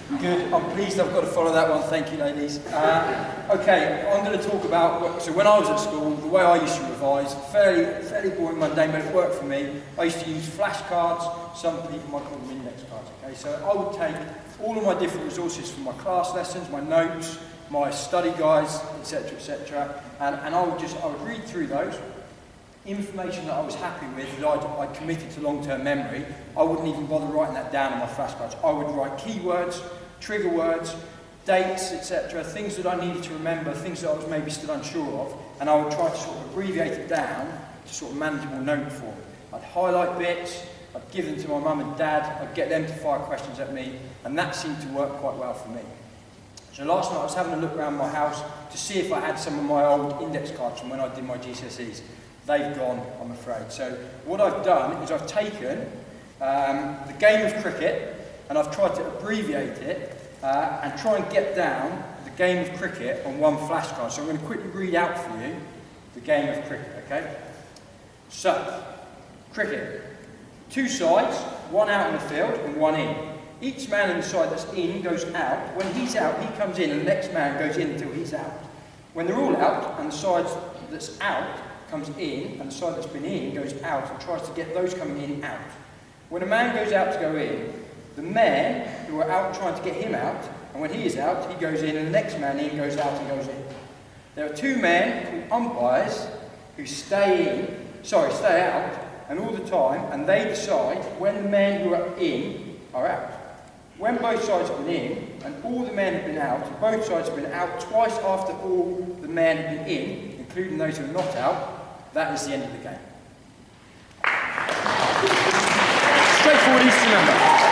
Good, I'm pleased I've got to follow that one, thank you ladies. Okay, I'm going to talk about, so when I was at school, the way I used to revise, fairly boring, mundane, but it worked for me. I used to use flashcards, some people might call them index cards, okay? So I would take all of my different resources from my class lessons, my notes, my study guides, etc., and I would read through those. Information that I was happy with, that I'd committed to long-term memory, I wouldn't even bother writing that down on my flashcards. I would write keywords, trigger words, dates, etc., things that I needed to remember, things that I was maybe still unsure of, and I would try to sort of abbreviate it down to sort of manageable note form. I'd highlight bits, I'd give them to my mum and dad, I'd get them to fire questions at me, and that seemed to work quite well for me. So last night I was having a look around my house to see if I had some of my old index cards from when I did my GCSEs. They've gone, I'm afraid. So what I've done is I've taken the game of cricket and I've tried to abbreviate it and try and get down the game of cricket on one flashcard. So I'm going to quickly read out for you the game of cricket, okay? So, cricket. Two sides, one out in the field and one in. Each man on the side that's in goes out. When he's out, he comes in and the next man goes in until he's out. When they're all out and the side that's out comes in and the side that's been in goes out and tries to get those coming in out. When a man goes out to go in, the men who are out trying to get him out, and when he is out, he goes in and the next man in goes out and goes in. There are two men called umpires who stay out and all the time, and they decide when the men who are in are out. When both sides have been in and all the men have been out, and both sides have been out twice after all the men have been in, including those who are not out, that is the end of the game. Straightforward, easy to remember.